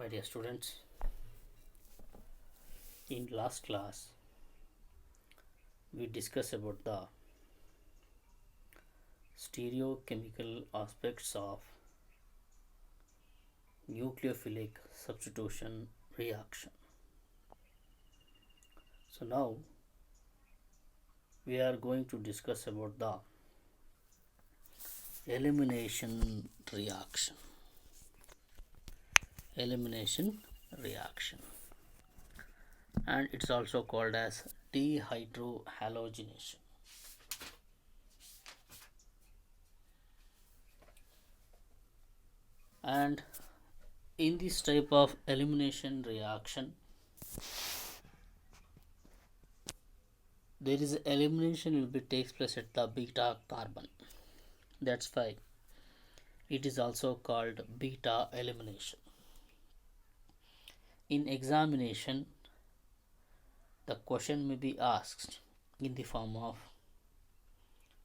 My dear students, in last class we discussed about the stereochemical aspects of nucleophilic substitution reaction. So now we are going to discuss about the elimination reaction. Elimination reaction, and it's also called as dehydrohalogenation. And in this type of elimination reaction, there is elimination will be takes place at the beta carbon. That's why it is also called beta elimination. In examination, the question may be asked in the form of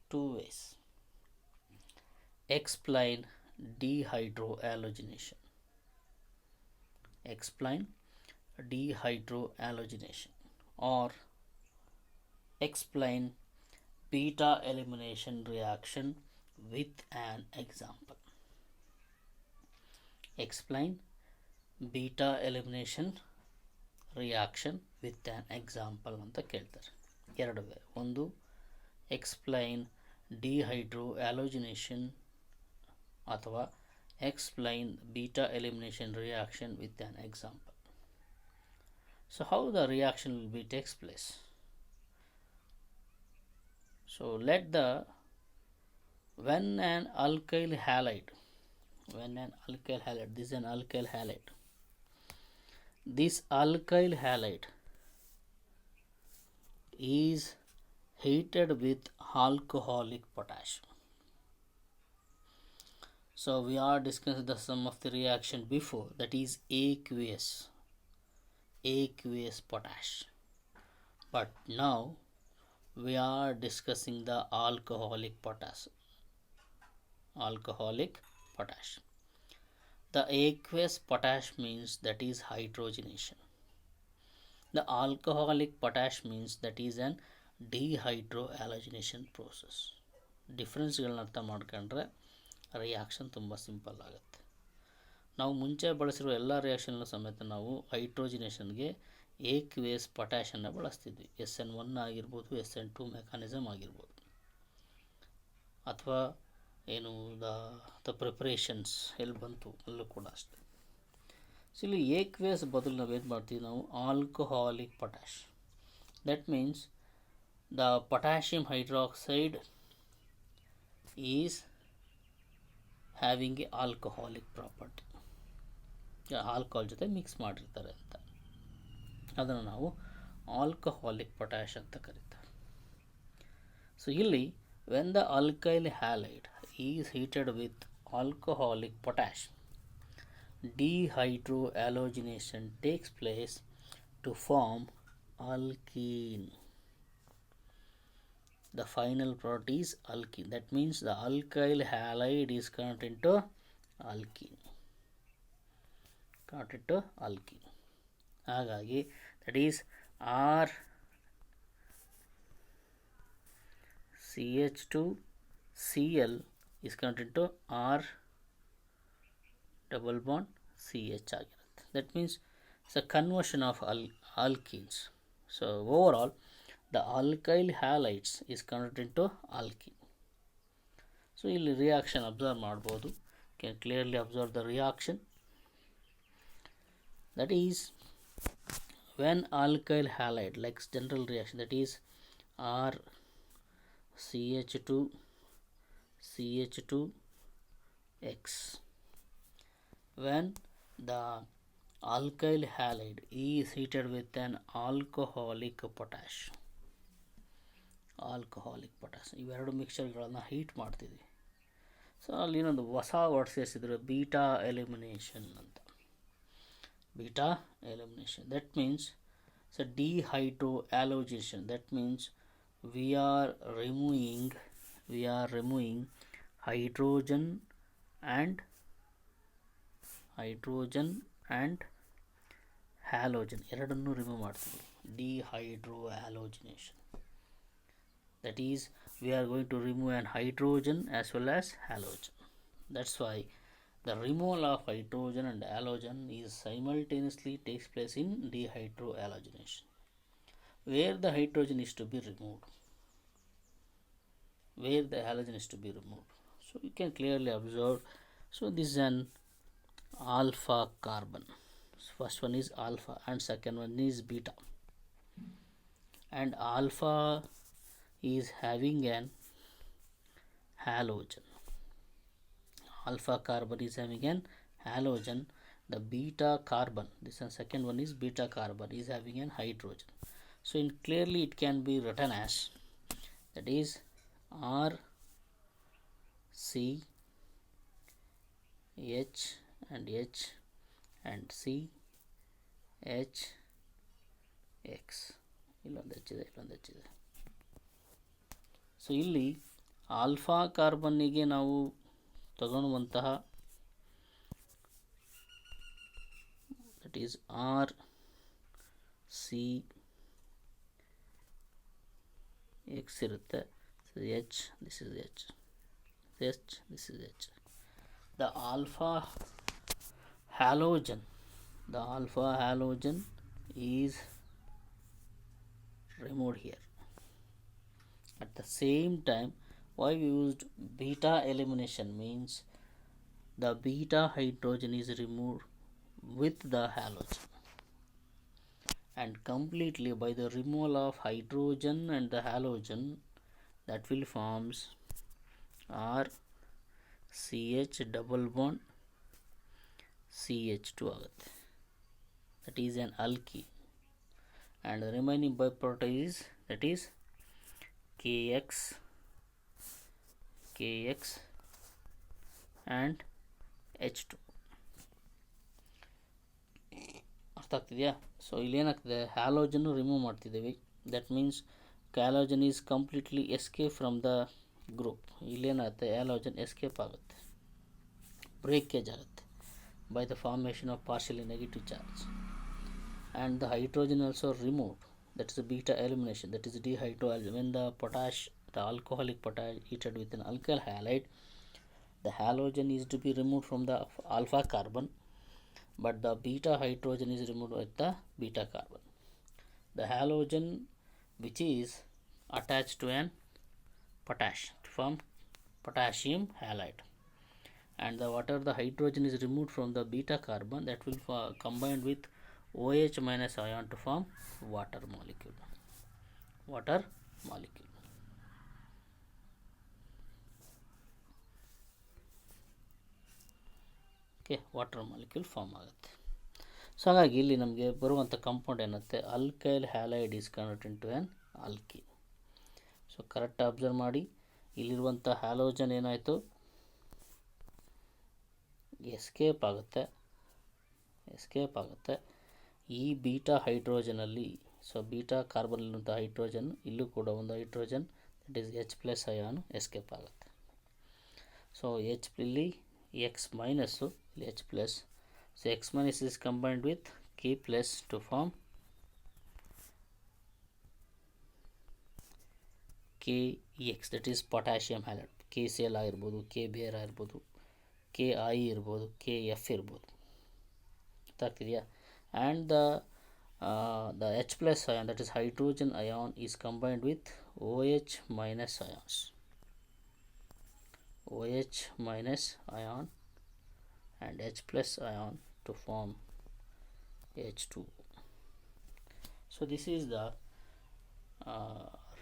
two ways. Explain dehydroallogenation. Explain dehydroallogenation, or explain beta elimination reaction with an example. Explain beta elimination reaction with an example ಅಂತ ಕೇಳ್ತಾರೆ. ಎರಡು way. ಒಂದು explain dehydroallogenation ಅಥವಾ explain beta elimination reaction with an example. So how the reaction will be takes place? So let the when an alkyl halide, this is an alkyl halide. This alkyl halide is heated with alcoholic potassium. So we are discussing the sum of the reaction before, that is aqueous potash. But now we are discussing the alcoholic potash. The aqueous potash means that is hydrogenation. The alcoholic potash means that is an dehydroallogenation process. ಡಿಫ್ರೆನ್ಸ್ಗಳನ್ನ ಅರ್ಥ ಮಾಡ್ಕೊಂಡ್ರೆ reaction ತುಂಬ simple ಆಗುತ್ತೆ. ನಾವು ಮುಂಚೆ ಬಳಸಿರುವ ಎಲ್ಲ ರಿಯಾಕ್ಷನ್ಗಳ ಸಮೇತ ನಾವು ಹೈಡ್ರೋಜಿನೇಷನ್ಗೆ ಏಕ್ವೇಸ್ ಪೊಟ್ಯಾಷನ್ನು ಬಳಸ್ತಿದ್ವಿ. SN1 ಆಗಿರ್ಬೋದು, SN2 ಮೆಕ್ಯಾನಿಸಮ್ ಆಗಿರ್ಬೋದು, ಅಥವಾ ಏನು ದ ಪ್ರಿಪ್ರೇಷನ್ಸ್ ಎಲ್ಲಿ ಬಂತು ಅಲ್ಲೂ ಕೂಡ ಅಷ್ಟೆ. ಸೊ ಇಲ್ಲಿ ಏಕ್ವೇಸ್ ಬದಲು ನಾವೇನು ಮಾಡ್ತೀವಿ, ನಾವು alcoholic potash. That means the potassium hydroxide is having A alcoholic property. Alcohol ಜೊತೆ ಮಿಕ್ಸ್ ಮಾಡಿರ್ತಾರೆ ಅಂತ, ಅದನ್ನು ನಾವು ಆಲ್ಕೋಹಾಲಿಕ್ ಪೊಟ್ಯಾಷ್ ಅಂತ ಕರೀತಾರೆ. ಸೊ ಇಲ್ಲಿ when the alkyl halide is heated with alcoholic potash, dehydroallogenation takes place to form alkene. The final product is alkene. That means the alkyl halide is converted into alkene. ಹಾಗಾಗಿ that is CH2Cl is converted to R double bond CH ಆಗಿರುತ್ತೆ. That means it's a conversion of alkenes. So overall the alkyl halides is converted into alkene. So ಇಲ್ಲಿ reaction observe ಮಾಡ್ಬೋದು. Can clearly observe the reaction. That is when alkyl halide, like general reaction, that is R CH2X, when the alkyl halide is heated with an alcoholic potash. ಇವೆರಡು ಮಿಕ್ಸ್ಚರ್ಗಳನ್ನು heat ಮಾಡ್ತಿದ್ವಿ. So ಅಲ್ಲಿ ಇನ್ನೊಂದು ಹೊಸ word ಸೇರಿಸಿದ್ರು, beta elimination ಅಂತ. Beta elimination, that means so dehydroallogenation. That means we are removing hydrogen and halogen ಎರಡನ್ನೂ remove ಮಾಡ್ತೀವಿ. Dehydroallogenation, that is we are going to remove an hydrogen as well as halogen. That's why the removal of hydrogen and halogen is simultaneously takes place in dehydroallogenation, where the hydrogen is to be removed, where the halogen is to be removed. So you can clearly observe. So this is an alpha carbon. First one is alpha and second one is beta, and alpha is having an halogen. Alpha carbon is having an halogen. The beta carbon, this one second one is beta carbon, is having an hydrogen. So in clearly it can be written as, that is R C H and H and C H X. ಇಲ್ಲೊಂದು ಹೆಚ್ಚಿದೆ, ಇಲ್ಲೊಂದು ಹೆಚ್ಚಿದೆ. So ಇಲ್ಲಿ alpha ಕಾರ್ಬನ್ನಿಗೆ ನಾವು ತಗೊಳ್ಳುವಂತಹ, that is R C X ಇರುತ್ತೆ. H, this is H, H, this is H. The alpha halogen is removed here. At the same time, why we used beta elimination means the beta hydrogen is removed with the halogen, and completely by the removal of hydrogen and the halogen, that will forms R CH double bond CH2 ಆಗುತ್ತೆ. That is an alkene, and the remaining byproduct is, that is KX and H2. ಅರ್ಥ ಆಗ್ತಿದೆಯಾ? So ಇಲ್ಲಿ ಏನಾಗ್ತದೆ, ಹ್ಯಾಲೋಜನ್ನು remove ಮಾಡ್ತಿದ್ದೀವಿ. That means halogen is completely escape from the group. ಇಲ್ಲೇನಾಗುತ್ತೆ, halogen escape ಆಗುತ್ತೆ, breakage ಆಗುತ್ತೆ by the formation of partially negative charge, and the hydrogen also removed. That is a beta elimination, that is dehydroallogenation. When the potash, the alcoholic potash heated with an alkyl halide, the halogen is to be removed from the alpha carbon, but the beta hydrogen is removed with the beta carbon. The halogen which is attached to an potash to form potassium halide, and the water, the hydrogen is removed from the beta carbon, that will combine with OH minus ion to form water molecule. Okay, water molecule form ಆಗುತ್ತೆ. So ಹಾಗಾಗಿ ಇಲ್ಲಿ ನಮಗೆ ಬರುವಂಥ compound ಏನುತ್ತೆ, alkyl halide is converted into an alkene. So correct observe ಮಾಡಿ, ಇಲ್ಲಿರುವಂಥ halogen ಏನಾಯಿತು, escape ಆಗುತ್ತೆ. ಈ ಬೀಟಾ ಹೈಡ್ರೋಜನಲ್ಲಿ, ಸೊ ಬೀಟಾ ಕಾರ್ಬನ್ನಲ್ಲಿರುವಂಥ ಹೈಡ್ರೋಜನ್, ಇಲ್ಲೂ ಕೂಡ ಒಂದು hydrogen, that is H plus ion escape ಆಗುತ್ತೆ. ಸೊ H ಇಲ್ಲಿ ಎಕ್ಸ್ ಮೈನಸ್ಸು, ಇಲ್ಲಿ H plus. So X minus is combined with K plus to form KX, that is potassium halide. KCl ಆಗಿರ್ಬೋದು, KBr ಆಗಿರ್ಬೋದು, KI ಇರ್ಬೋದು, KF ಇರ್ಬೋದು. ಗೊತ್ತಾಗ್ತಿದೆಯಾ? And the H plus ion, that is hydrogen ion, is combined with OH minus ions. OH minus ion and H plus ion to form H2. So this is the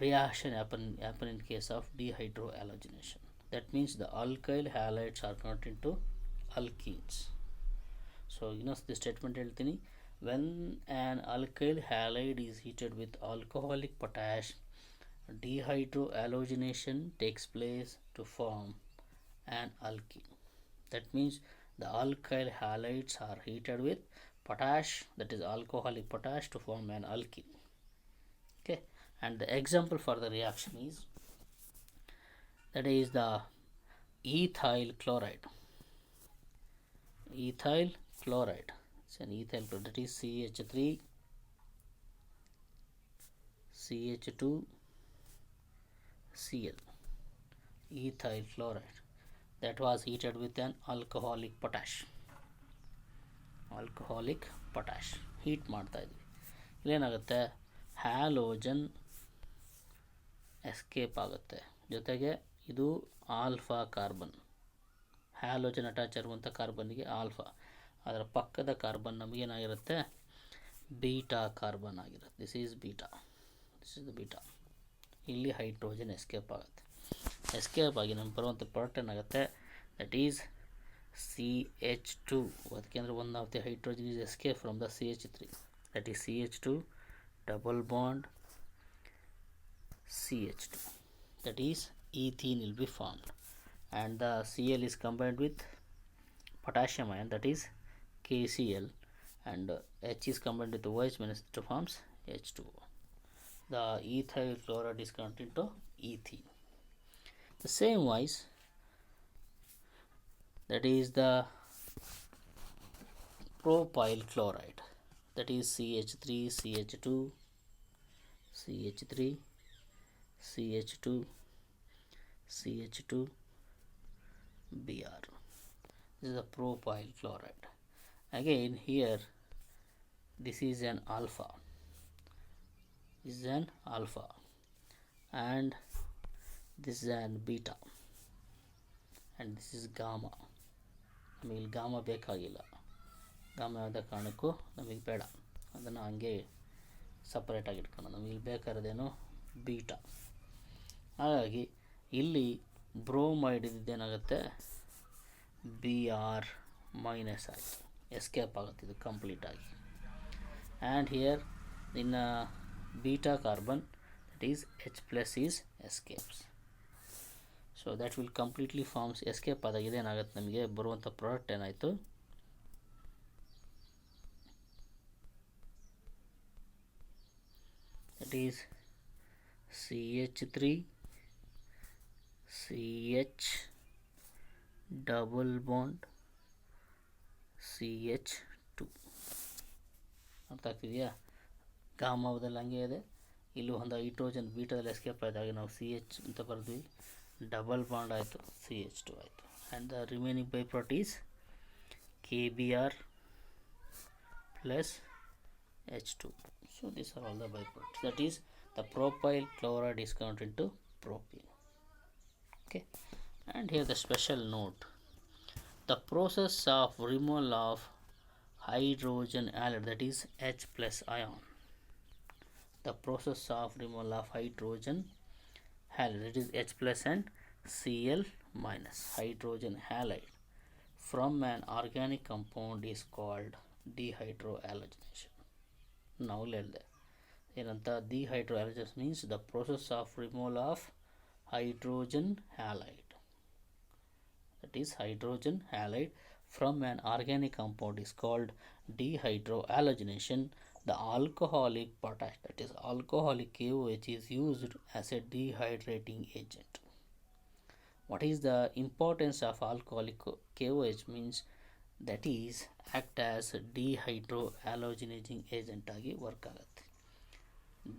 reaction happen in case of dehydroallogenation. That means the alkyl halides are converted into alkenes. So the statement ಹೇಳ್ತೀನಿ, when an alkyl halide is heated with alcoholic potash, dehydroallogenation takes place to form an alkene. That means the alkyl halides are heated with potash, that is alcoholic potash, to form an alkene. Okay, and the example for the reaction is, that is the ethyl chloride. It's an ethyl chloride, that is CH3, CH2, Cl, ethyl chloride, that was heated with an alcoholic potash. Heat ಮಾಡ್ತಾ ಇದ್ವಿ. ಇಲ್ಲೇನಾಗುತ್ತೆ, halogen escape ಆಗುತ್ತೆ. ಜೊತೆಗೆ ಇದು alpha carbon, halogen attach ಆಗಿರುವಂಥ ಕಾರ್ಬನ್ಗೆ alpha, ಅದರ ಪಕ್ಕದ carbon ನಮಗೇನಾಗಿರುತ್ತೆ, beta carbon ಆಗಿರುತ್ತೆ. This is the beta. ಇಲ್ಲಿ ಹೈಡ್ರೋಜನ್ ಎಸ್ಕೇಪ್ ಆಗುತ್ತೆ. ಎಸ್ಕೇಪ್ ಆಗಿ ನಮ್ಗೆ ಬರುವಂಥ ಪ್ರಾಡಕ್ಟ್ ಏನಾಗುತ್ತೆ, ದಟ್ ಈಸ್ CH2. ಅದಕ್ಕೆಂದರೆ one of the hydrogen is escape from the CH3, that is CH2 double bond CH2, that is ethene will be formed, and the Cl is combined with potassium ion, that is KCl, and H is combined with OH minus to forms H2O. The ethyl chloride is converted into ethene. The same wise, that is the propyl chloride, that is CH3, CH2, CH3, CH2, CH2, Br. This is the propyl chloride. Again here, this is an alpha, and this is an beta, and this is gamma. ನಮಗೆ ಇಲ್ಲಿ ಗಾಮ ಬೇಕಾಗಿಲ್ಲ, ಗಾಮ ಯಾವುದೇ ಕಾರಣಕ್ಕೂ ನಮಗೆ ಬೇಡ, ಅದನ್ನು ಹಂಗೆ ಸಪ್ರೇಟಾಗಿ ಇಟ್ಕೊಂಡು ನಮಗೆ ಇಲ್ಲಿ ಬೇಕಾಗಿರೋದೇನು ಬೀಟಾ. ಹಾಗಾಗಿ ಇಲ್ಲಿ ಬ್ರೋಮೈಡ್ ಇದ್ದೇನಾಗುತ್ತೆ, Br ಮೈನಸ್ ಆಯಿತು, ಎಸ್ಕೇಪ್ ಆಗುತ್ತೆ ಇದು ಕಂಪ್ಲೀಟಾಗಿ. And here in beta carbon, that is H+ is escapes. So that will completely forms escape ಆದಾಗ ಇದೇನಾಗುತ್ತೆ, ನಮಗೆ ಬರುವಂಥ ಪ್ರಾಡಕ್ಟ್ ಏನಾಯಿತು, that is CH3, CH double bond CH2. ಅರ್ಥ ಆಗ್ತಿದೆಯಾ? ಗಾಮದಲ್ಲಿ ಹಂಗೆ ಇದೆ, ಇಲ್ಲೂ ಒಂದು ಹೈಡ್ರೋಜನ್ ಬೀಟಾದಲ್ಲಿ ಎಸ್ಕೇಪ್ ಆದಾಗ ನಾವು CH ಅಂತ ಬರೆದ್ವಿ, ಡಬಲ್ ಬಾಂಡ್ ಆಯಿತು, CH2 ಆಯಿತು, and the remaining by product is KBr plus H2. So these are all the byproducts, that is the propyl chloride is converted into propene. Okay, and here the special note, the process of removal of hydrogen halide, that is H+ ion, the process of removal of hydrogen halide, that is H+ and Cl minus hydrogen halide from an organic compound is called dehydroallogenation. Now ಹೇಳಿದೆ ಏನಂತ, dehydroallogenation means the process of removal of hydrogen halide, that is hydrogen halide from an organic compound is called dehydroallogenation. The alcoholic potash, that is alcoholic KOH, is used as a dehydrating agent. What is the importance of alcoholic KOH means, that is act as dehydroallogenating agent ಆಗಿ work ಆಗುತ್ತೆ.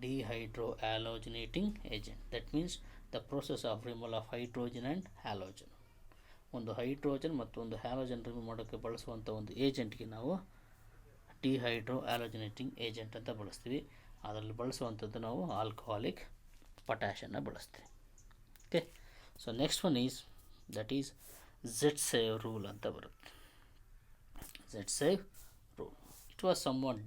Dehydroallogenating agent, that means the process of removal of hydrogen and halogen. ಒಂದು hydrogen ಮತ್ತು ಒಂದು halogen remove ಮಾಡೋಕ್ಕೆ ಬಳಸುವಂಥ ಒಂದು ಏಜೆಂಟ್ಗೆ ನಾವು ಡಿಹೈಡ್ರೋಆಲೋಜನೇಟಿಂಗ್ agent ಅಂತ ಬಳಸ್ತೀವಿ. ಅದರಲ್ಲಿ ಬಳಸುವಂಥದ್ದು ನಾವು ಆಲ್ಕೋಹಾಲಿಕ್ ಪೊಟ್ಯಾಷನ್ನು ಬಳಸ್ತೀವಿ. Okay, so next one is, that is Z save rule ಅಂತ ಬರುತ್ತೆ. Z save rule, it was somewhat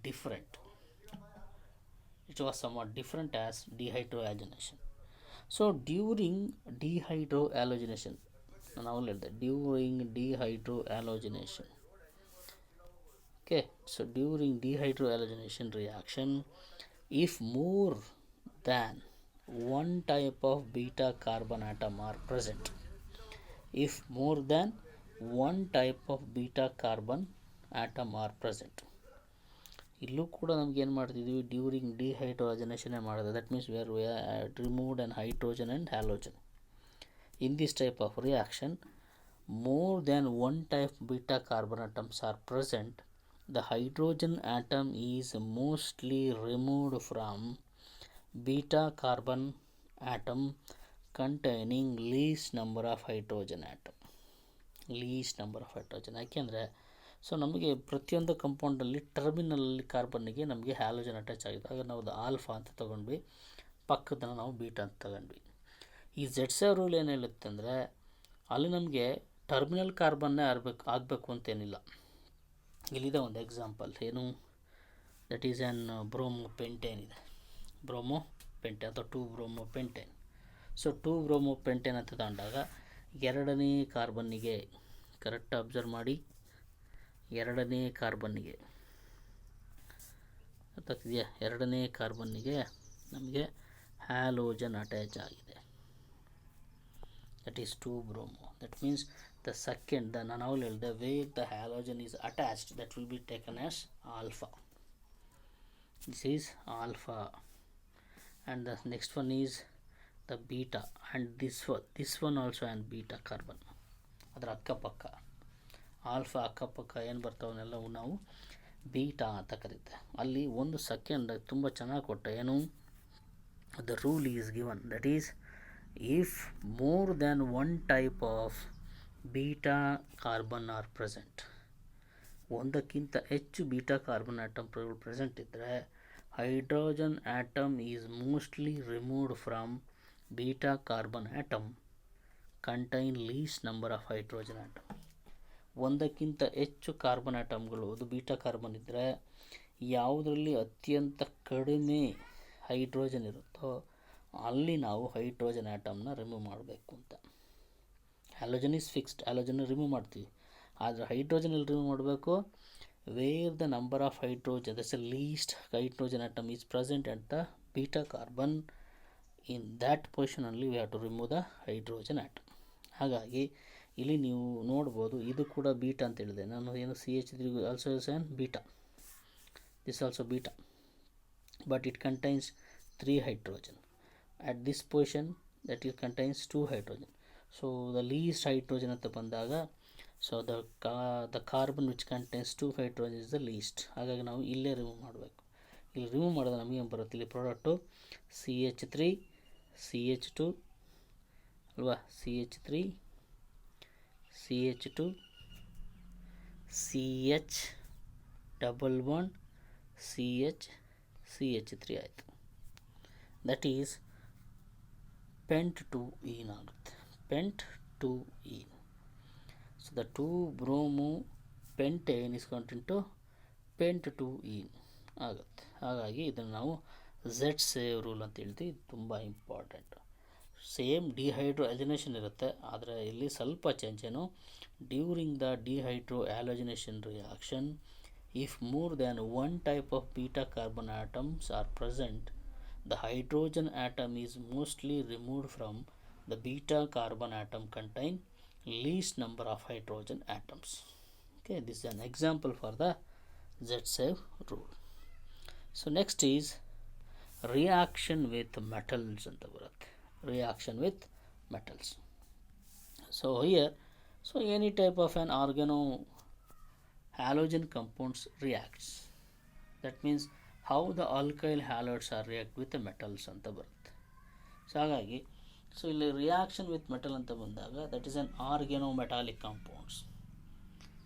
different as dehydroallogenation. So during dehydroallogenation, ನಾವು ಹೇಳಿದೆ during dehydroallogenation. Okay, so during dehydroallogenation reaction, if more than one type of beta carbon atom are present, if more than one type of beta carbon atom are present, ಇಲ್ಲೂ ಕೂಡ ನಮ್ಗೆ ಏನು ಮಾಡ್ತಿದ್ವಿ, during ಡಿಹೈಡ್ರೋಜನೇಷನ್ನೇ ಮಾಡೋದು. That means we had removed an hydrogen and halogen. In this type of reaction, more than one type beta carbon atoms are present the hydrogen atom is mostly removed from beta carbon atom containing least number of hydrogen atom. ಯಾಕೆಂದರೆ so ನಮಗೆ ಪ್ರತಿಯೊಂದು ಕಂಪೌಂಡಲ್ಲಿ ಟರ್ಮಿನಲಲ್ಲಿ ಕಾರ್ಬನ್ನಿಗೆ ನಮಗೆ halogen attach ಆಗಿದೆ. ಆಗ ನಾವು alpha ಅಂತ ತೊಗೊಂಡ್ವಿ, ಪಕ್ಕದನ್ನು ನಾವು ಬೀಟಾ ಅಂತ ತಗೊಂಡ್ವಿ. ಈ Z7 ರೂಲ್ ಏನು ಹೇಳುತ್ತೆ ಅಂದರೆ ಅಲ್ಲಿ ನಮಗೆ ಟರ್ಮಿನಲ್ ಕಾರ್ಬನ್ನೇ ಆಗಬೇಕು ಅಂತೇನಿಲ್ಲ. ಇಲ್ಲಿದೆ ಒಂದು ಎಕ್ಸಾಂಪಲ್, ಏನು, ದಟ್ ಈಸ್ ಆ್ಯನ್ ಬ್ರೋಮೋಪೆಂಟೇನ್ ಇದೆ, ಬ್ರೋಮೋಪೆಂಟೇನ್ ಅಥವಾ 2-ಬ್ರೋಮೋಪೆಂಟೇನ್. ಸೊ 2-ಬ್ರೋಮೋಪೆಂಟೇನ್ ಅಂತ ತಗೊಂಡಾಗ ಎರಡನೇ ಕಾರ್ಬನ್ನಿಗೆ, ಕರೆಕ್ಟ್ ಅಬ್ಸರ್ವ್ ಮಾಡಿ, ಎರಡನೇ ಕಾರ್ಬನ್ನಿಗೆ ಗೊತ್ತಾಗ್ತಿದೆಯಾ, ಎರಡನೇ ಕಾರ್ಬನ್ನಿಗೆ ನಮಗೆ ಹ್ಯಾಲೋಜನ್ ಅಟ್ಯಾಚ್ ಆಗಿದೆ. That is two bromo. That means the second, ನಾನು ಆವಾಗಲೇ ಹೇಳಿದೆ, where the halogen is attached, that will be taken as alpha. This is alpha, and the next one is the beta, and this one also and beta carbon. ಅದರ ಅಕ್ಕಪಕ್ಕ alpha ಅಕ್ಕಪಕ್ಕ ಏನು ಬರ್ತಾವನ್ನೆಲ್ಲವೂ ನಾವು beta ಅಂತ ಕರೀತೆ. ಅಲ್ಲಿ ಒಂದು ಸೆಕೆಂಡ್ ತುಂಬ ಚೆನ್ನಾಗಿ ಕೊಟ್ಟೆ, ಏನು, the rule is given, that is if more than one type of beta carbon are present, ಒಂದಕ್ಕಿಂತ ಹೆಚ್ಚು ಬೀಟಾ ಕಾರ್ಬನ್ ಆಟಮ್ಗಳು ಪ್ರೆಸೆಂಟ್ ಇದ್ದರೆ hydrogen atom is mostly removed from beta carbon atom contain least number of hydrogen atom. ಒಂದಕ್ಕಿಂತ ಹೆಚ್ಚು carbon ಆಟಮ್ಗಳು, ಅದು beta carbon ಇದ್ದರೆ ಯಾವುದರಲ್ಲಿ ಅತ್ಯಂತ ಕಡಿಮೆ ಹೈಡ್ರೋಜನ್ ಇರುತ್ತೋ ಅಲ್ಲಿ ನಾವು ಹೈಡ್ರೋಜನ್ ಆಟಮ್ನ ರಿಮೂವ್ ಮಾಡಬೇಕು ಅಂತ. Halogen is fixed, halogen remove ಮಾಡ್ತೀವಿ. ಆದರೆ ಹೈಡ್ರೋಜನಲ್ಲಿ ರಿಮೂವ್ ಮಾಡಬೇಕು where the number of hydrogen, that's the least hydrogen atom is present at the beta carbon. In that ಪೊಸಿಷನಲ್ಲಿ we have to remove the hydrogen atom. ಹಾಗಾಗಿ ಇಲ್ಲಿ ನೀವು ನೋಡ್ಬೋದು, ಇದು ಕೂಡ ಬೀಟಾ ಅಂತ ಹೇಳಿದೆ ನಾನು, ಏನು, CH3 also is on beta, this also beta, but it contains 3 hydrogen. At this position that it contains 2 hydrogen. So the least hydrogen ಅಂತ ಬಂದಾಗ, so the carbon which contains 2 hydrogen is the least. ಹಾಗಾಗಿ ನಾವು ಇಲ್ಲೇ remove ಮಾಡಬೇಕು. ಇಲ್ಲಿ remove ಮಾಡಿದ್ರೆ ನಮಗೆ ಏನು ಬರುತ್ತೆ, ಇಲ್ಲಿ ಪ್ರಾಡಕ್ಟು CH3 CH2 ಅಲ್ವಾ, CH3 CH2 CH double bond CH3 ಆಯಿತು. ದಟ್ ಈಸ್ ಪೆಂಟ್ 2-ene ಆಗುತ್ತೆ, pent 2-ene. So the 2-bromo pentane is converted into pent 2-ene ಆಗುತ್ತೆ. ಹಾಗಾಗಿ ಇದನ್ನು ನಾವು Z7 ರೂಲ್ ಅಂತ ಹೇಳ್ತೀವಿ. ತುಂಬ ಇಂಪಾರ್ಟೆಂಟ್. ಸೇಮ್ ಡಿಹೈಡ್ರೋಅಲಿನೇಷನ್ ಇರುತ್ತೆ, ಆದರೆ ಇಲ್ಲಿ ಸ್ವಲ್ಪ ಚೇಂಜ್ ಏನು, during the dehydrohalogenation reaction if more than one type of beta carbon atoms are present, the hydrogen atom is mostly removed from the beta carbon atom contain least number of hydrogen atoms. Okay, this is an example for the Z7 rule. So next is reaction with metals ಅಂತ ಬರುತ್ತೆ, reaction with metals. So here, so any type of an organo-halogen compounds reacts. That means how the alkyl halides are react with the metals ಅಂತ ಬರುತ್ತೆ. So ಹಾಗಾಗಿ so ಇಲ್ಲಿ reaction with metal ಅಂತ ಬಂದಾಗ that is an organometallic compounds.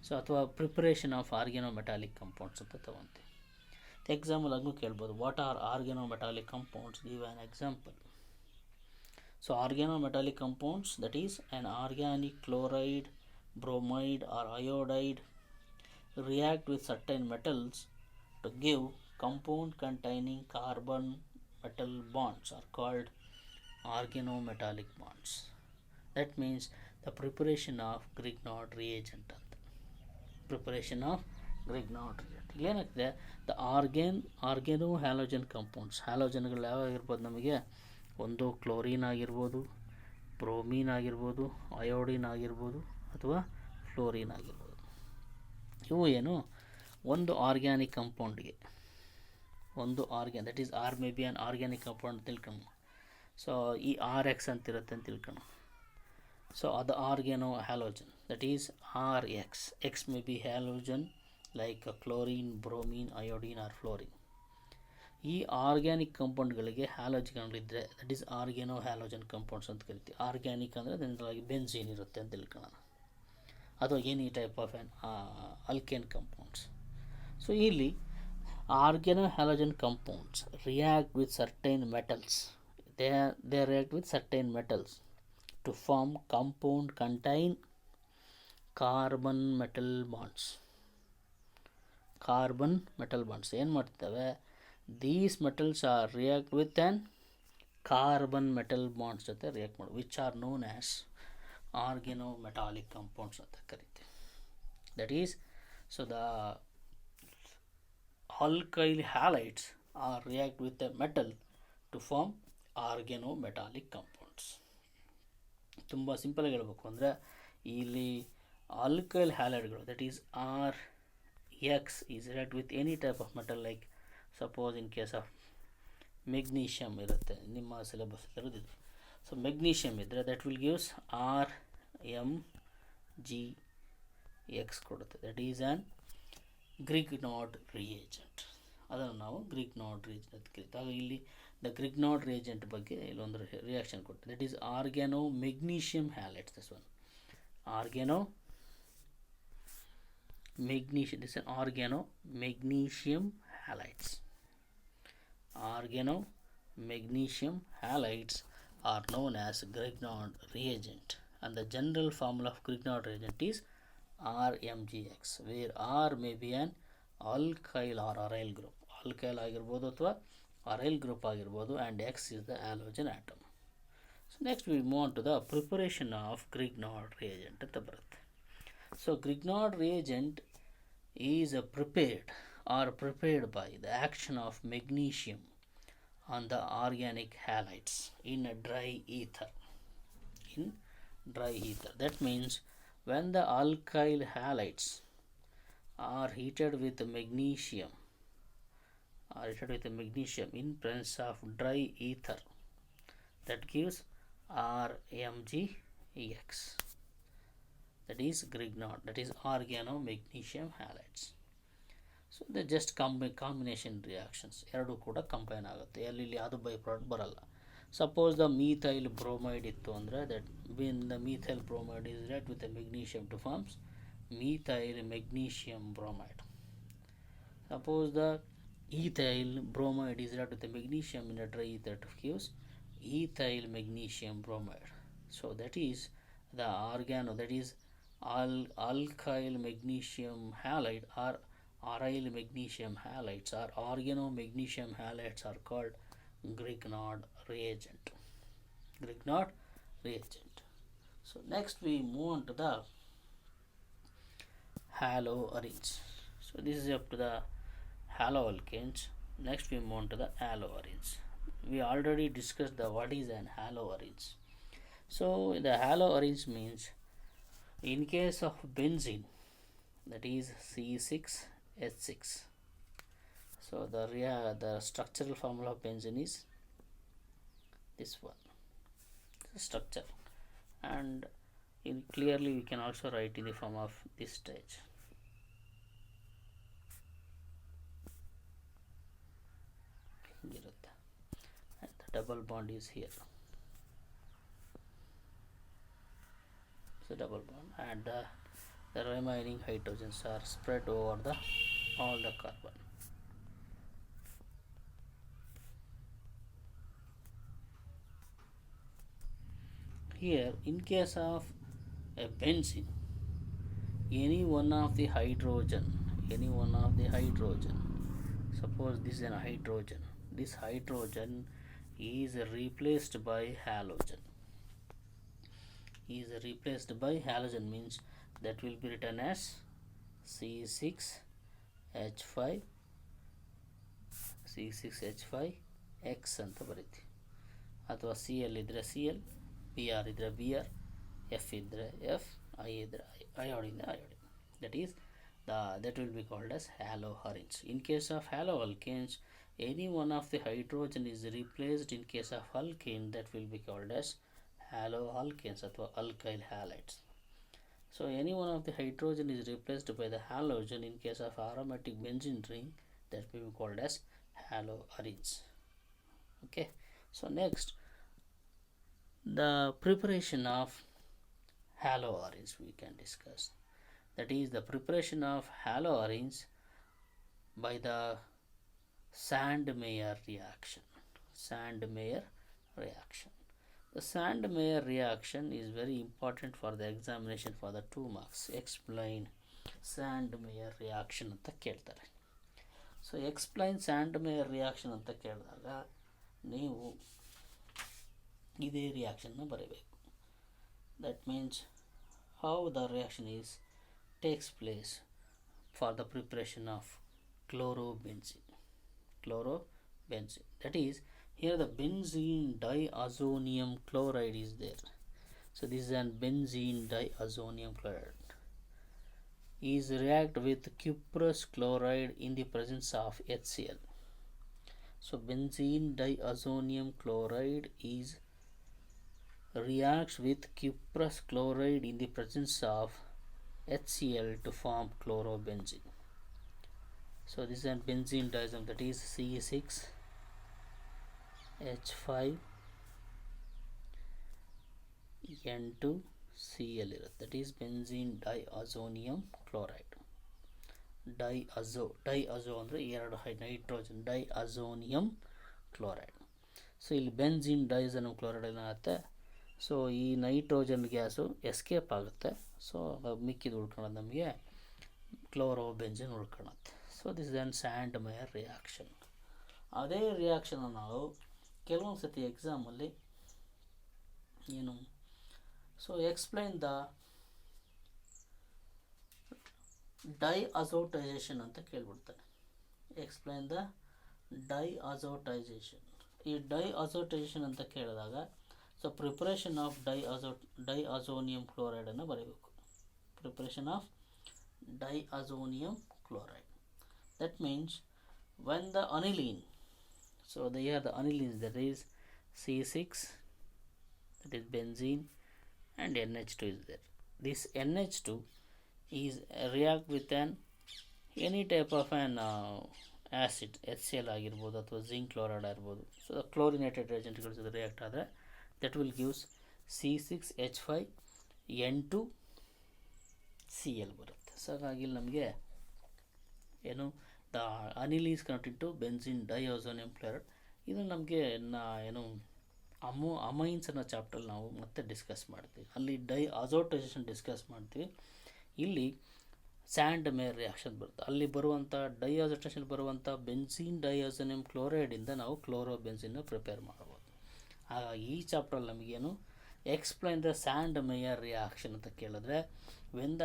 So ಅಥವಾ preparation of organometallic compounds ಅಂತ ತೊಗೊತೀವಿ. Example ಆಗು ಕೇಳ್ಬೋದು, what are organometallic compounds, give an example. So organometallic compounds, that is an organic chloride, bromide or iodide react with certain metals to give compound containing carbon metal bonds are called organometallic bonds. That means the preparation of Grignard reagent ಅಂತ, preparation of Grignard reagent. ಏನಾಗ್ತದೆ, the organo halogen compounds, ಹ್ಯಾಲೋಜನ್ಗಳು ಯಾವಾಗಿರ್ಬೋದು ನಮಗೆ, ಒಂದು chlorine ಆಗಿರ್ಬೋದು, ಬ್ರೋಮೀನ್ ಆಗಿರ್ಬೋದು, iodine ಆಗಿರ್ಬೋದು, ಅಥವಾ fluorine ಆಗಿರ್ಬೋದು. ಇವು ಏನು, ಒಂದು ಆರ್ಗ್ಯಾನಿಕ್ ಕಂಪೌಂಡ್ಗೆ, ಒಂದು that is or may be an organic compound ಅಂತ ತಿಳ್ಕೊಂಡು, ಸೊ ಈ RX ಅಂತಿರುತ್ತೆ ಅಂತ ತಿಳ್ಕೊಂಡು. ಸೊ ಅದು organo halogen, that is RX. X may be halogen, like chlorine, bromine, iodine or fluorine. ಈ ಆರ್ಗ್ಯಾನಿಕ್ ಕಂಪೌಂಡ್ಗಳಿಗೆ ಹ್ಯಾಲೋಜನ್ಗಳಿದ್ದರೆ that is organo halogen compounds ಅಂತ ಕರಿತೀವಿ. ಆರ್ಗ್ಯಾನಿಕ್ ಅಂದರೆ ಜನರಲಾಗಿ ಬೆನ್ಝೀನ್ ಇರುತ್ತೆ ಅಂತ ತಿಳ್ಕೊಳ್ಳೋಣ, ಅಥವಾ any type of alkane compounds. So ಇಲ್ಲಿ organo halogen compounds react with certain metals. they react with certain metals to form compound contain carbon metal bonds. Carbon metal bonds ಏನು ಮಾಡ್ತವೆ, these metals are react with an carbon metal bonds ಜೊತೆ react ಮಾಡಿ, which are known as organo metallic compounds ಅಂತ ಕರಿತೀವಿ. That is, so the alkyl halides are react with a metal to form organo metallic compounds. ತುಂಬ ಸಿಂಪಲಾಗಿ ಹೇಳಬೇಕು ಅಂದರೆ ಇಲ್ಲಿ alkyl ಹ್ಯಾಲೈಡ್ಗಳು that is R X is react with any type of metal, like suppose in case of magnesium ಇರುತ್ತೆ, ನಿಮ್ಮ syllabus ಇರೋದಿದೆ. So magnesium ಇದ್ದರೆ that will gives R M G X ಕೊಡುತ್ತೆ. That is an Grignard reagent. ಅದನ್ನು ನಾವು Grignard reagent ಅಂತ ಕರಿತೀವಿ. ಆಗ ಇಲ್ಲಿ ದ ಗ್ರಿಗ್ನಾರ್ಡ್ ರಿಯೇಜೆಂಟ್ ಬಗ್ಗೆ ಇಲ್ಲೊಂದು ರಿಯಾಕ್ಷನ್ ಕೊಡ್ತೀವಿ. That is organo magnesium halides. This one organo magnesium, this is an organo magnesium halides. Organo magnesium halides are known as Grignard reagent, and the general formula of Grignard reagent is RMGX, where R may be an alkyl or aryl group, alkyl ಆಗಿರ್ಬೋದು ಅಥವಾ aryl group ಆಗಿರ್ಬೋದು, and X is the halogen atom. So next we move on to the preparation of Grignard reagent ಅಂತ ಬರುತ್ತೆ. So Grignard reagent is prepared by the action of magnesium on the organic halides in a dry ether. That means when the alkyl halides are heated with magnesium in presence of dry ether, that gives RMGX. That is Grignard, that is organo magnesium halides. So they just combination reactions, ಎರಡು ಕೂಡ combine ಆಗುತ್ತೆ. ಅಲ್ಲಿ ಅದು by product ಬರಲ್ಲ. Suppose the methyl bromide ಇತ್ತು ಅಂದರೆ that when the methyl bromide is react with the magnesium to forms methyl magnesium bromide. Suppose the ethyl bromide is react with the magnesium in a dry ether to gives ethyl magnesium bromide. So that is the organo, that is alkyl magnesium halide or aryl magnesium halides or organo magnesium halides are called Grignard reagent. So next we move on to the haloarenes. So this is up to the haloalkanes. Next we move on to the haloarenes. We already discussed the what is an haloarenes. So the haloarenes means in case of benzene, that is C6H6. So the structural formula of benzene is this one, the structure, and clearly we can also write in the form of this stage. And the double bond is here. Double bond, and the remaining hydrogens are spread over all the carbon. Here in case of a benzene, any one of the hydrogen, suppose this is a hydrogen, this hydrogen is replaced by halogen. Means that will be written as C6H5X ಅಂತ ಬರೀತೀವಿ. ಅಥವಾ Cl ಇದ್ದರೆ Cl, Br ಇದ್ದರೆ Br, F ಇದ್ದರೆ F, I ಇದ್ದರೆ iodine. That will be called as haloarenes. In case of haloalkanes, any one of the hydrogen is replaced in case of alkane, that will be called as haloalkanes ಅಥವಾ alkyl halides. So any one of the hydrogen is replaced by the halogen in case of aromatic benzene ring, that will be called as haloarenes. Okay, so next, the preparation of haloarenes we can discuss. That is the preparation of haloarenes by the Sandmeyer reaction. Sandmeyer reaction. The Sandmeyer reaction is very important for the examination for the 2 marks. Explain Sandmeyer reaction ಅಂತ ಕೇಳ್ತಾರೆ. So explain ಸ್ಯಾಂಡ್ಮೇಯರ್ reaction ಅಂತ ಕೇಳಿದಾಗ ನೀವು ಇದೇ ರಿಯಾಕ್ಷನ್ನ ಬರೀಬೇಕು. That means how the reaction is takes place for the preparation of chlorobenzene. That is, here the benzene diazonium chloride is there. So this is an benzene diazonium chloride is react with cuprous chloride in the presence of HCl. So benzene diazonium chloride is reacts with cuprous chloride in the presence of HCl to form chlorobenzene. So this is a benzene diazonium, that is C6H5N2Cl irutte. That is benzene diazonium chloride. Diazo ಅಂದರೆ ಎರಡು nitrogen, diazonium chloride. So ಇಲ್ಲಿ benzene diazonium chloride ಏನಾಗುತ್ತೆ, so ಈ nitrogen gas escape ಆಗುತ್ತೆ. So ಮಿಕ್ಕಿದು ಉಳ್ಕೊಳ್ಳೋದು ನಮಗೆ chlorobenzene ಉಳ್ಕೊಳ್ಳುತ್ತೆ. So this is an Sandmeyer reaction. ಅದೇ ರಿಯಾಕ್ಷನ್ ನಾವು ಕೆಲವೊಂದು ಸತಿ ಎಕ್ಸಾಮಲ್ಲಿ ಏನು, ಸೊ ಎಕ್ಸ್ಪ್ಲೈನ್ ದ ಡೈಅಜೋಟೈಸೇಷನ್ ಅಂತ ಕೇಳ್ಬಿಡ್ತಾರೆ. Explain the ಡೈಅಜೋಟೈಸೇಷನ್. ಈ ಡೈಅಜೋಟೈಸೇಷನ್ ಅಂತ ಕೇಳಿದಾಗ ಸೊ ಪ್ರಿಪರೇಷನ್ ಆಫ್ ಡೈಅಜೋನಿಯಂ ಕ್ಲೋರೈಡನ್ನು ಬರೀಬೇಕು. Preparation of diazonium chloride. That means when the aniline, so they are the anilines, that is C6, that is benzene, and NH2 is there. This NH2 is react with any type of an acid, HCl ಆಗಿರ್ಬೋದು ಅಥವಾ zinc chloride ಆಗಿರ್ಬೋದು. So the chlorinated agentಗಳು ಜೊತೆ react ಆದರೆ that will gives C6H5N2Cl ಬರುತ್ತೆ. So ಹಾಗಾಗಿ ನಮಗೆ ಏನು the aniline is converted to benzene diazonium chloride. ಇದು ನಮಗೆ ಏನು ಅಮೈನ್ಸ್ ಅನ್ನೋ ಚಾಪ್ಟರ್ ನಾವು ಮತ್ತೆ ಡಿಸ್ಕಸ್ ಮಾಡ್ತೀವಿ. ಅಲ್ಲಿ ಡೈಅಜೋಟೈಸೇಷನ್ ಡಿಸ್ಕಸ್ ಮಾಡ್ತೀವಿ. ಇಲ್ಲಿ ಸ್ಯಾಂಡ್ಮೇಯರ್ ರಿಯಾಕ್ಷನ್ ಬರುತ್ತೆ. ಅಲ್ಲಿ ಬರುವಂಥ ಡೈಅಜೋಟೈಸೇಷನ್ ಬರುವಂಥ ಬೆನ್ಝೀನ್ ಡೈಅಜೋನಿಯಂ ಕ್ಲೋರೈಡಿಂದ ನಾವು ಕ್ಲೋರೋಬೆನ್ಝೀನ್ನ ಪ್ರಿಪೇರ್ ಮಾಡ್ಬೋದು. ಹಾಗಾಗಿ ಈ ಚಾಪ್ಟ್ರಲ್ಲಿ ನಮಗೇನು ಎಕ್ಸ್ಪ್ಲೈನ್ ದ ಸ್ಯಾಂಡ್ಮೇಯರ್ ರಿಯಾಕ್ಷನ್ ಅಂತ ಕೇಳಿದ್ರೆ, when the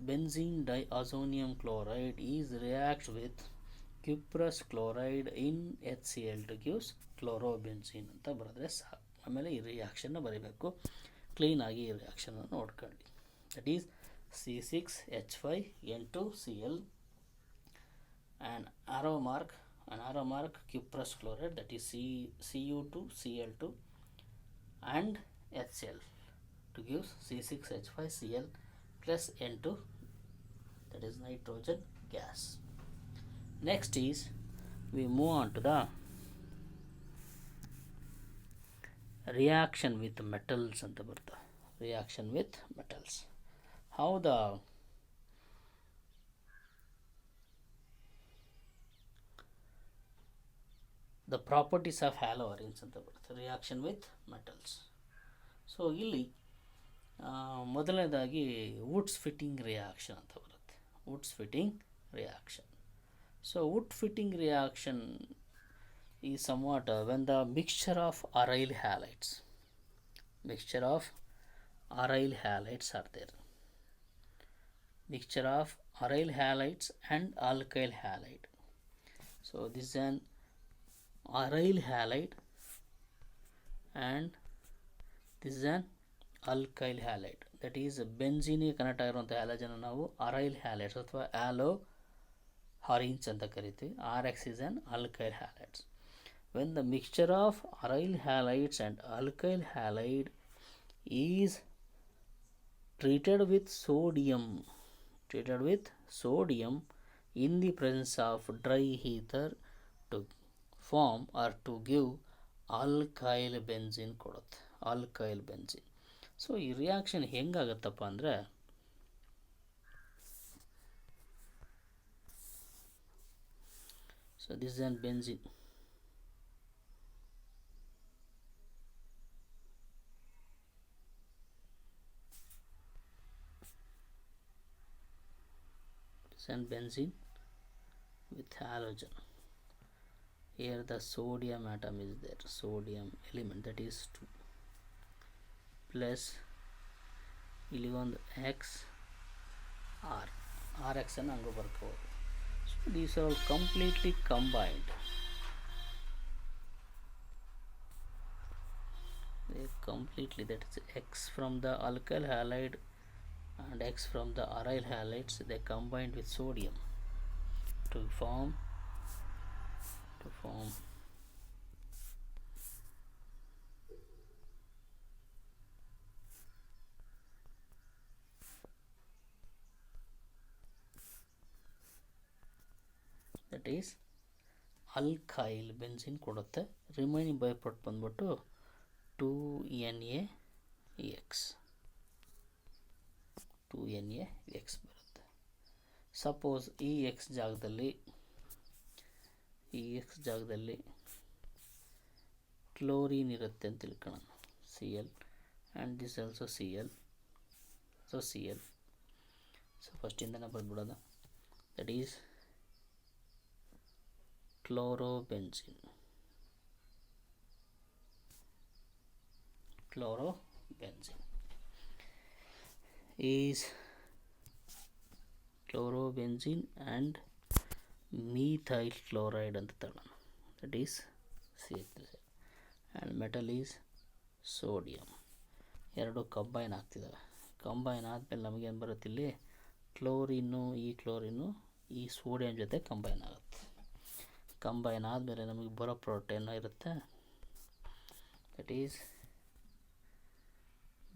benzene diazonium chloride is react with cuprous chloride in HCl to gives chlorobenzene ಅಂತ ಬರೆದ್ರೆ ಸಾಕು. ಆಮೇಲೆ ಈ ರಿಯಾಕ್ಷನ್ನ ಬರೀಬೇಕು. ಕ್ಲೀನಾಗಿ ಈ ರಿಯಾಕ್ಷನನ್ನು ನೋಡ್ಕೊಳ್ಳಿ. That is C6H5N2Cl and arrow mark cuprous chloride, that is Cu2Cl2 and HCl to give C6H5Cl plus N2, that is nitrogen gas. Next is we move on to the reaction with metals ಅಂತ ಬರ್ತದೆ. reaction with metals. How the properties of haloarenes ಅಂತ ಬರುತ್ತೆ. Reaction with metals. So ಇಲ್ಲಿ ಮೊದಲನೇದಾಗಿ Woods fitting reaction ಅಂತ ಬರುತ್ತೆ. Wurtz fitting reaction. So ವುಡ್ fitting reaction is somewhat when the mixture of aryl halides are there. Mixture of aryl halides and alkyl halide. So this is an aryl halide and this is an alkyl halide. That is benzene connect ಆಗಿರುವಂಥ halogen ನಾವು ಅರೈಲ್ halides ಅಥವಾ ಹ್ಯಾಲೋಹಾರಿನ್ಸ್ ಅಂತ ಕರಿತೀವಿ. RX is an alkyl halides. When the mixture of aryl halides and alkyl halide is treated with sodium in the presence of dry ether to form or to give alkyl benzene ಕೊಡುತ್ತೆ. Alkyl benzene. So ಈ reaction ಹೆಂಗಾಗತ್ತಪ್ಪ ಅಂದರೆ, so this is an benzene. And benzene with halogen. Here the sodium atom is there, sodium element, that is 2 plus ಇಲ್ಲಿ ಒಂದು X R RX ಅನ್ನು ಹಂಗೆ ಬರ್ಕೋಬೋದು. So these are all completely combined. They completely, that is X from the alkyl halide and X from the aryl halides, they combined with sodium to form that is alkyl benzene ಕೊಡುತ್ತೆ. Remaining by product ಬಂದ್ಬಿಟ್ಟು 2NaX ಬರುತ್ತೆ. Suppose ಈ X ಜಾಗದಲ್ಲಿ chlorine ಇರುತ್ತೆ ಅಂತ ತಿಳ್ಕೊಳ್ಳೋಣ, Cl, and this also Cl, so Cl. So ಫಸ್ಟಿಂದನೇ ಬರ್ಬಿಡೋದು, that is chlorobenzene is chlorobenzene and methyl chloride ಅಂತ ತಗೊಳ್ಳೋಣ, that is CH3, and metal is sodium. ಎರಡು ಕಂಬೈನ್ ಆಗ್ತಿದ್ದಾವೆ. ಕಂಬೈನ್ ಆದಮೇಲೆ ನಮಗೇನು ಬರುತ್ತೆ, ಇಲ್ಲಿ ಕ್ಲೋರಿನ್ನು ಈ ಸೋಡಿಯಂ ಜೊತೆ ಕಂಬೈನ್ ಆಗುತ್ತೆ. ಕಂಬೈನ್ ಆದಮೇಲೆ ನಮಗೆ ಬರೋ ಪ್ರಾಡಕ್ಟ್ ಏನೋ ಇರುತ್ತೆ, that is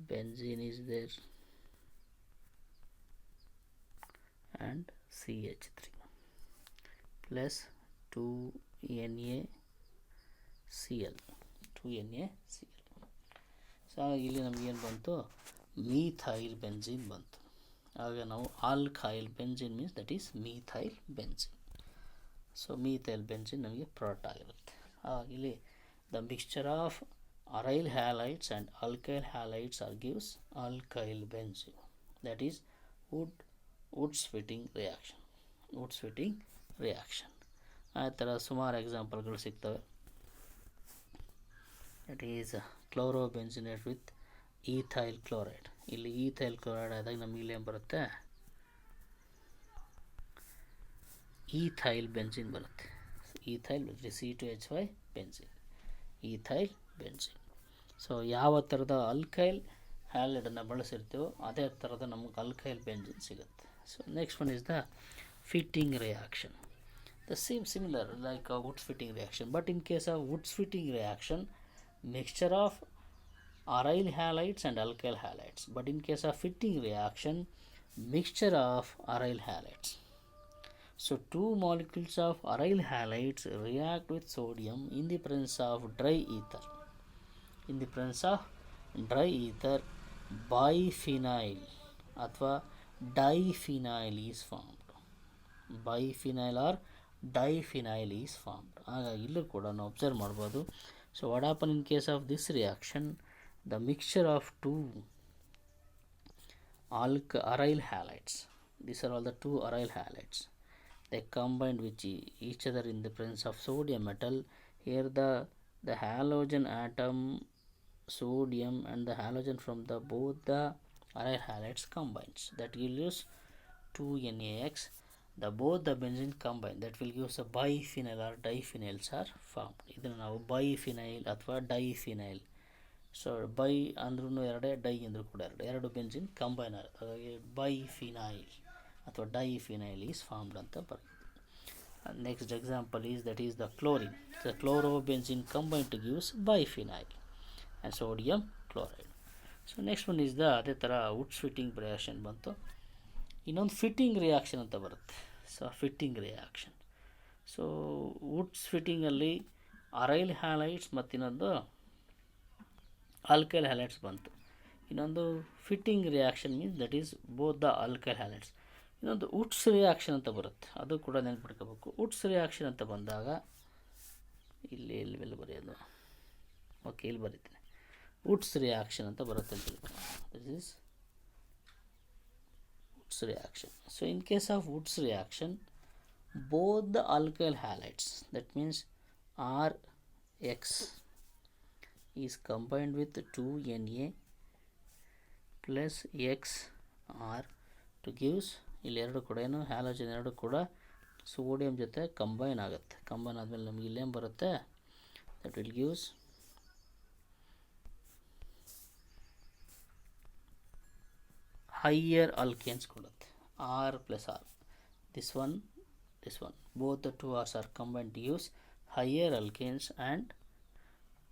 benzene is there and CH3 plus 2NaCl. So ಇಲ್ಲಿ ನಮಗೇನು ಬಂತು, ಮೀಥೈಲ್ ಬೆನ್ಸಿನ್ ಬಂತು. ಆಗ ನಾವು alkyl benzene means that is methyl benzene. So methyl benzene ನಮಗೆ ಪ್ರಾಡಕ್ಟ್ ಆಗಿರುತ್ತೆ. ಇಲ್ಲಿ the mixture of aryl halides and alkyl halides are gives alkyl benzene, that is wood-Swetting reaction. ಆ ಥರ ಸುಮಾರು ಎಕ್ಸಾಂಪಲ್ಗಳು ಸಿಗ್ತವೆ. That is chlorobenzinate with ethyl chloride. ಇಲ್ಲಿ ethyl chloride ಆದಾಗ ನಮಗೆ ಇಲ್ಲಿ ಏನು ಬರುತ್ತೆ, ಈಥೈಲ್ ಬೆನ್ಸಿನ್ ಬರುತ್ತೆ. Ethyl C2H5 benzene, ethyl benzene. So ಯಾವ ಥರದ ಅಲ್ಕೈಲ್ ಹ್ಯಾಲೈಡನ್ನು ಬಳಸಿರ್ತೀವೋ ಅದೇ ಥರದ ನಮಗೆ ಅಲ್ಕೈಲ್ ಬೆನ್ಸಿನ್ ಸಿಗುತ್ತೆ. So next one is the fitting reaction. The similar like a wood-Swetting reaction, but in case of wood-Swetting reaction, mixture of aryl halides and alkyl halides, but in case of fitting reaction, mixture of aryl halides. So two molecules of aryl halides react with sodium in the presence of dry ether. In the presence of dry ether, biphenyl ಅಥವಾ diphenyl is formed. Biphenyl or diphenyl is formed. ಹಾಗಾಗಿ ಇಲ್ಲೂ ಕೂಡ ನಾವು observe ಮಾಡ್ಬೋದು. So what happen in case of this reaction, the mixture of two aryl halides, these are all the two aryl halides, they combined with each other in the presence of sodium metal. Here the halogen atom, sodium and the halogen from the both the aryl halides combines, that will use 2NaX. Both the benzene combine, that will give us a biphenyl or diphenyls are formed. ಇದನ್ನು ನಾವು ಬೈಫಿನೈಲ್ ಅಥವಾ diphenyl. So by ಅಂದ್ರೂ ಎರಡೇ, dye ಅಂದ್ರೂ ಕೂಡ ಎರಡು benzene combine ಆಗುತ್ತೆ. ಹಾಗಾಗಿ ಬೈಫಿನೈಲ್ ಅಥವಾ ಡೈಫಿನೈಲ್ ಈಸ್ ಫಾರ್ಮ್ಡ್ ಅಂತ ಬರ್ತದೆ. Next example is that is the chlorine. The chlorobenzene combine to gives biphenyl and sodium chloride. So next one is ಅದೇ ಥರ ವುಡ್ಸ್ ಫಿಟ್ಟಿಂಗ್ ರಿಯಾಕ್ಷನ್ ಬಂತು. ಇನ್ನೊಂದು ಫಿಟ್ಟಿಂಗ್ ರಿಯಾಕ್ಷನ್ ಅಂತ ಬರುತ್ತೆ. So fitting reaction, so Wurtz ಫಿಟ್ಟಿಂಗಲ್ಲಿ aryl halides ಮತ್ತು ಇನ್ನೊಂದು alkyl halides ಬಂತು. ಇನ್ನೊಂದು fitting reaction means that is both the alkyl halides. ಇನ್ನೊಂದು ವುಡ್ಸ್ ರಿಯಾಕ್ಷನ್ ಅಂತ ಬರುತ್ತೆ, ಅದು ಕೂಡ ನೆನ್ಪಿಟ್ಕೋಬೇಕು. ವುಡ್ಸ್ ರಿಯಾಕ್ಷನ್ ಅಂತ ಬಂದಾಗ ಇಲ್ಲಿ ಬರೆಯೋದು, ಓಕೆ ಇಲ್ಲಿ ಬರೀತೀನಿ. ವುಡ್ಸ್ ರಿಯಾಕ್ಷನ್ ಅಂತ ಬರುತ್ತೆ ಅಂತ ತಿಳ್ಕೊಳ್ಳಿ. This is Woods reaction. So in case of Woods reaction, both the alkyl halides, that means Rx is combined with 2Na plus XR to gives, ಇಲ್ಲಿ ಎರಡು ಕೂಡ ಏನು ಹ್ಯಾಲೋಜನ್ ಎರಡು ಕೂಡ ಸೋಡಿಯಂ ಜೊತೆ ಕಂಬೈನ್ ಆಗುತ್ತೆ. ಕಂಬೈನ್ ಆದಮೇಲೆ ನಮಗೆ ಇಲ್ಲೇನು ಬರುತ್ತೆ, that will gives higher alkanes ಕೊಡುತ್ತೆ. R plus R, this one, both the two R's are combined to use higher alkanes and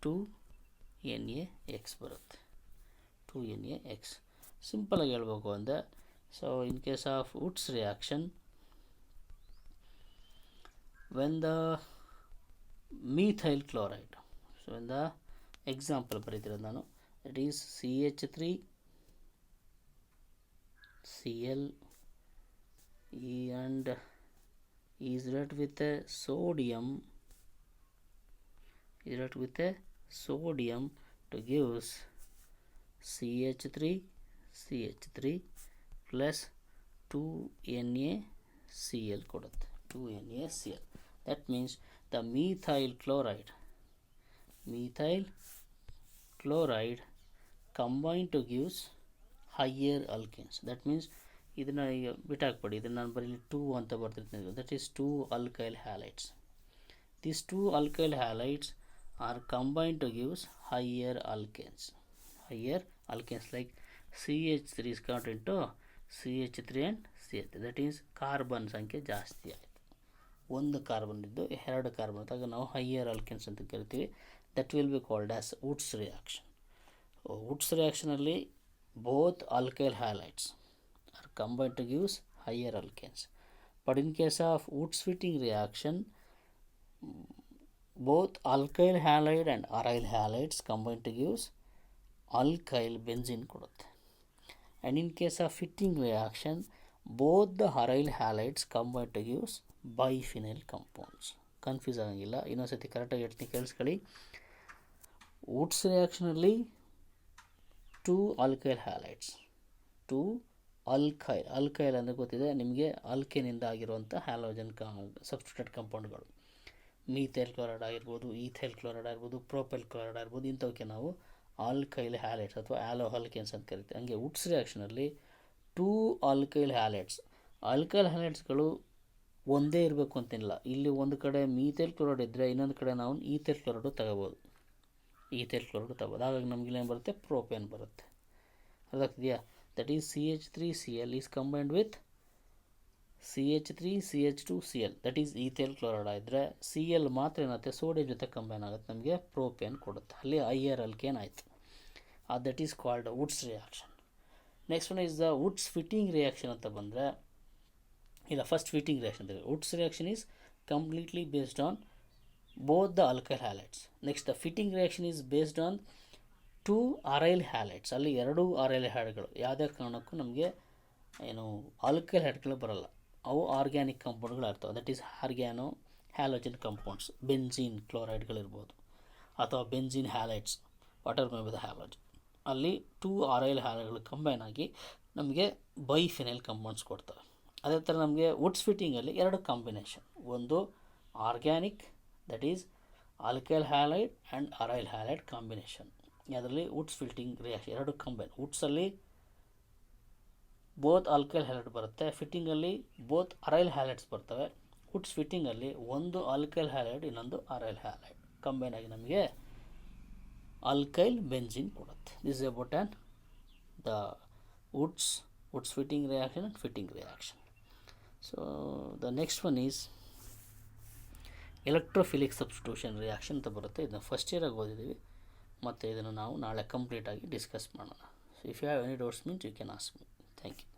2NaX ಬರುತ್ತೆ. 2NaX ಸಿಂಪಲ್ ಆಗಿ ಹೇಳ್ಬೇಕು ಅಂದರೆ, so in case of Woods reaction, when the methyl chloride, so when the example ಬರೀತಿರೋದು ನಾನು, it is CH3 Cl and is reacted with a sodium to gives CH3 plus 2NaCl ಕೊಡುತ್ತೆ. 2NaCl, that means the methyl chloride combined to gives higher alkanes. That means ಇದನ್ನು ಈಗ ಬಿಟ್ಟಾಕ್ಬಿಡಿ, ಇದನ್ನು ನಾನು ಬರೀ 2 ಅಂತ ಬರ್ತಿರ್ತೀನಿ. That is 2 alkyl halides. These 2 alkyl halides are combined to gives higher alkanes like CH3 is converted into CH3 and CH3. that is carbon ಸಂಖ್ಯೆ ಜಾಸ್ತಿ ಆಯಿತು. ಒಂದು ಕಾರ್ಬನ್ ಇದ್ದು ಎರಡು ಕಾರ್ಬನ್ ಆದಾಗ ನಾವು ಹೈಯರ್ ಅಲ್ಕೇನ್ಸ್ ಅಂತ ಕರಿತೀವಿ. That will be called as Wurtz reaction. Wurtz ರಿಯಾಕ್ಷನಲ್ಲಿ both alkyl halides are combined to gives higher alkanes. But in case of Woods fitting reaction, both alkyl halide and aryl halides combined to gives alkyl benzene ಕೊಡುತ್ತೆ. And in case of fitting reaction, both the aryl halides combined to gives biphenyl compounds. Confuse ಆಗಂಗಿಲ್ಲ, ಇನ್ನೊಂದ್ಸತಿ ಕರೆಕ್ಟಾಗಿ ಹೇಳ್ತೀನಿ ಕೇಳಿಸ್ಕೊಳ್ಳಿ. Wurtz ರಿಯಾಕ್ಷನಲ್ಲಿ 2 alkyl halides, 2 alkyl ಅಂದರೆ ಗೊತ್ತಿದೆ ನಿಮಗೆ, ಆಲ್ಕೇನಿಂದ ಆಗಿರುವಂಥ ಹ್ಯಾಲೋಜನ್ ಸಬ್ಸ್ಟಿಟ್ಯೂಟೆಡ್ ಕಂಪೌಂಡ್ಗಳು. ಮೀಥೈಲ್ ಕ್ಲೋರೈಡ್ ಆಗಿರ್ಬೋದು, ಈಥೈಲ್ ಕ್ಲೋರೈಡ್ ಆಗಿರ್ಬೋದು, ಪ್ರೋಪೈಲ್ ಕ್ಲೋರೈಡ್ ಆಗಿರ್ಬೋದು, ಇಂಥವಕ್ಕೆ ನಾವು ಆಲ್ಕೈಲ್ ಹ್ಯಾಲೈಡ್ಸ್ ಅಥವಾ ಆಲ್ಕೋಹಾಲ್ಕೇನ್ಸ್ ಅಂತ ಕರಿತೀವಿ. ಹಂಗೆ ವುಡ್ಸ್ ರಿಯಾಕ್ಷನಲ್ಲಿ 2 alkyl halides. ಆಲ್ಕೈಲ್ ಹ್ಯಾಲೈಡ್ಸ್ಗಳು ಒಂದೇ ಇರಬೇಕು ಅಂತಿಲ್ಲ. ಇಲ್ಲಿ ಒಂದು ಕಡೆ ಮೀಥೈಲ್ ಕ್ಲೋರೈಡ್ ಇದ್ದರೆ ಇನ್ನೊಂದು ಕಡೆ ನಾವು ಈಥೈಲ್ ಕ್ಲೋರೈಡು ತಗೋಬೋದು. ಹಾಗಾಗಿ ನಮಗಿಲ್ಲಿ ಏನು ಬರುತ್ತೆ, ಪ್ರೋಪೇನ್ ಬರುತ್ತೆ. ಅದಾಗ್ತಿದೆಯಾ? That is CH3Cl is combined with CH3CH2Cl, that is ethyl chloride ಆಗಿದ್ದರೆ Cl ಮಾತ್ರ ಏನಾಗುತ್ತೆ, ಸೋಡಿಯಂ ಜೊತೆ ಕಂಬೈನ್ ಆಗುತ್ತೆ, ನಮಗೆ ಪ್ರೋಪೇನ್ ಕೊಡುತ್ತೆ. ಅಲ್ಲಿ ಹೈಯರ್ ಅಲ್ಕೇನ್ ಆಯಿತು. That is called Woods reaction. Next one is the Wurtz fitting reaction ಅಂತ ಬಂದರೆ, ಇಲ್ಲ ಫಸ್ಟ್ ಫಿಟ್ಟಿಂಗ್ ರಿಯಾಕ್ಷನ್ ಅಂತ. Woods reaction is completely based on both the alkyl halides. Next, the fitting reaction is based on 2 aryl halides. ಅಲ್ಲಿ ಎರಡು aryl halideಗಳು ಯಾವುದೇ ಕಾರಣಕ್ಕೂ ನಮಗೆ ಏನು ಆಲ್ಕೈಲ್ ಹ್ಯಾಲೈಡ್ಗಳು ಬರಲ್ಲ, ಅವು ಆರ್ಗ್ಯಾನಿಕ್ ಕಂಪೌಂಡ್ಗಳು ಇರ್ತವೆ. That is organo halogen compounds. Benzene ಕ್ಲೋರೈಡ್ಗಳಿರ್ಬೋದು ಅಥವಾ benzene halides, water may be the halogen. ಅಲ್ಲಿ 2 aryl halideಗಳು ಕಂಬೈನ್ ಆಗಿ ನಮಗೆ ಬೈಫಿನೈಲ್ ಕಂಪೌಂಡ್ಸ್ ಕೊಡ್ತವೆ. ಅದೇ ಥರ ನಮಗೆ ವುಡ್ಸ್ ಫಿಟ್ಟಿಂಗಲ್ಲಿ ಎರಡು ಕಾಂಬಿನೇಷನ್, ಒಂದು organic that is alkyl halide and aryl halide combination. ಅದರಲ್ಲಿ ವುಡ್ಸ್ ಫಿಟ್ಟಿಂಗ್ ರಿಯಾಕ್ಷನ್ ಎರಡು ಕಂಬೈನ್. ವುಡ್ಸಲ್ಲಿ ಬೋತ್ ಆಲ್ಕೈಲ್ ಹ್ಯಾಲೈಡ್ ಬರುತ್ತೆ, ಫಿಟ್ಟಿಂಗಲ್ಲಿ ಬೋತ್ ಅರೈಲ್ ಹ್ಯಾಲೈಡ್ಸ್ ಬರ್ತವೆ. ವುಡ್ಸ್ ಫಿಟ್ಟಿಂಗಲ್ಲಿ ಒಂದು ಆಲ್ಕೈಲ್ ಹ್ಯಾಲೈಡ್ ಇನ್ನೊಂದು ಅರೈಲ್ ಹ್ಯಾಲೈಡ್ ಕಂಬೈನ್ ಆಗಿ ನಮಗೆ ಆಲ್ಕೈಲ್ ಬೆನ್ಝೀನ್ ಕೊಡುತ್ತೆ. This is about and the Wurtz fitting reaction and fitting reaction. So the next one is electrophilic substitution reaction ಅಂತ ಬರುತ್ತೆ. ಇದನ್ನು ಫಸ್ಟ್ ಇಯರಾಗಿ ಓದಿದ್ದೀವಿ, ಮತ್ತು ಇದನ್ನು ನಾವು ನಾಳೆ ಕಂಪ್ಲೀಟಾಗಿ ಡಿಸ್ಕಸ್ ಮಾಡೋಣ. If you have any doubts means you can ask me. Thank you.